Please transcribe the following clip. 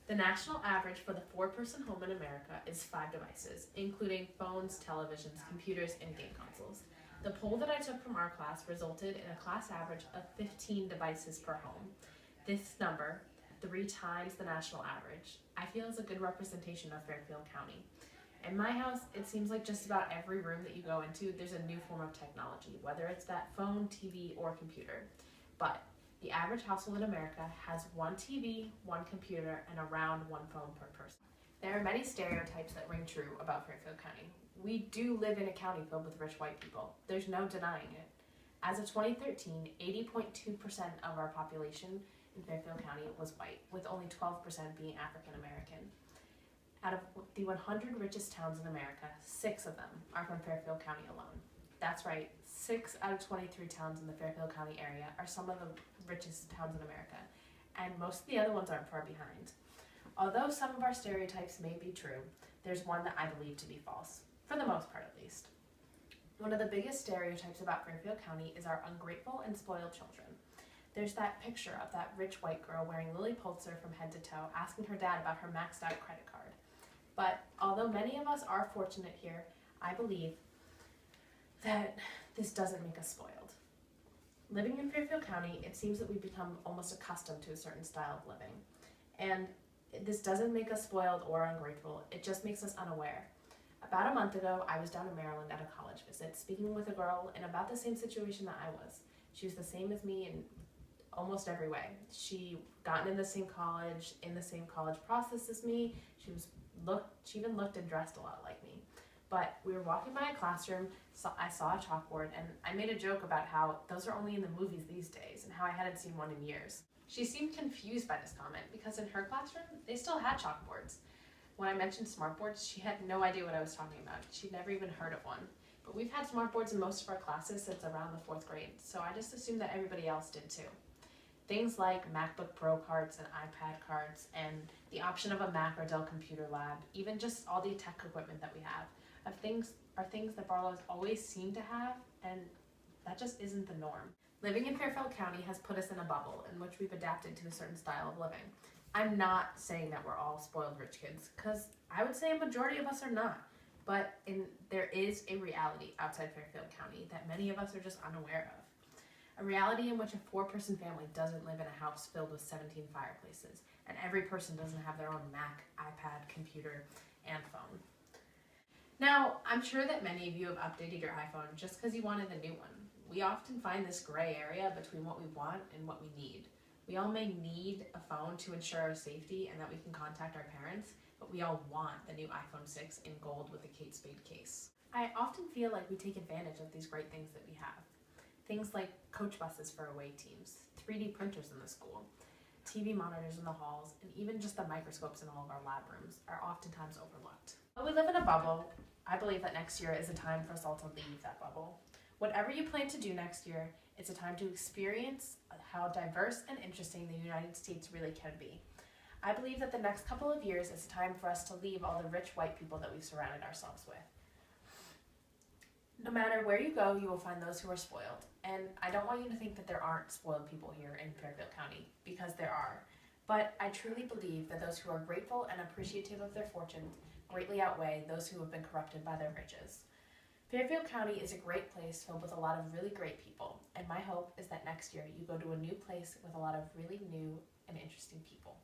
The national average for the four-person home in America is 5 devices, including phones, televisions, computers, and game consoles. The poll that I took from our class resulted in a class average of 15 devices per home. This number, 3 times the national average, I feel is a good representation of Fairfield County. In my house, it seems like just about every room that you go into, there's a new form of technology, whether it's that phone, TV, or computer. But the average household in America has 1 TV, 1 computer, and around 1 phone per person. There are many stereotypes that ring true about Fairfield County. We do live in a county filled with rich white people. There's no denying it. As of 2013, 80.2% of our population in Fairfield County was white, with only 12% being African American. Out of the 100 richest towns in America, 6 of them are from Fairfield County alone. That's right, 6 out of 23 towns in the Fairfield County area are some of the richest towns in America, and most of the other ones aren't far behind. Although some of our stereotypes may be true, there's one that I believe to be false, for the most part at least. One of the biggest stereotypes about Fairfield County is our ungrateful and spoiled children. There's that picture of that rich white girl wearing Lily Pulitzer from head to toe, asking her dad about her maxed out credit card. But although many of us are fortunate here, I believe that this doesn't make us spoiled. Living in Fairfield County, it seems that we've become almost accustomed to a certain style of living. And this doesn't make us spoiled or ungrateful, it just makes us unaware. About a month ago, I was down in Maryland at a college visit, speaking with a girl in about the same situation that I was. She was the same as me in almost every way. She gotten in the same college process as me. She even looked and dressed a lot like me. But we were walking by a classroom, so I saw a chalkboard, and I made a joke about how those are only in the movies these days and how I hadn't seen one in years. She seemed confused by this comment because in her classroom, they still had chalkboards. When I mentioned smartboards, she had no idea what I was talking about. She'd never even heard of one. But we've had smartboards in most of our classes since around the 4th grade, so I just assumed that everybody else did too. Things like MacBook Pro cards and iPad cards and the option of a Mac or Dell computer lab, even just all the tech equipment that we have, are things that Barlow's always seemed to have, and that just isn't the norm. Living in Fairfield County has put us in a bubble in which we've adapted to a certain style of living. I'm not saying that we're all spoiled rich kids, because I would say a majority of us are not. But there is a reality outside Fairfield County that many of us are just unaware of. A reality in which a 4-person family doesn't live in a house filled with 17 fireplaces, and every person doesn't have their own Mac, iPad, computer, and phone. Now, I'm sure that many of you have updated your iPhone just because you wanted a new one. We often find this gray area between what we want and what we need. We all may need a phone to ensure our safety and that we can contact our parents, but we all want the new iPhone 6 in gold with the Kate Spade case. I often feel like we take advantage of these great things that we have. Things like coach buses for away teams, 3D printers in the school, TV monitors in the halls, and even just the microscopes in all of our lab rooms are oftentimes overlooked. While we live in a bubble, I believe that next year is a time for us all to leave that bubble. Whatever you plan to do next year, it's a time to experience how diverse and interesting the United States really can be. I believe that the next couple of years is a time for us to leave all the rich white people that we've surrounded ourselves with. No matter where you go, you will find those who are spoiled. And I don't want you to think that there aren't spoiled people here in Fairfield County, because there are. But I truly believe that those who are grateful and appreciative of their fortunes greatly outweigh those who have been corrupted by their riches. Fairfield County is a great place filled with a lot of really great people, and my hope is that next year you go to a new place with a lot of really new and interesting people.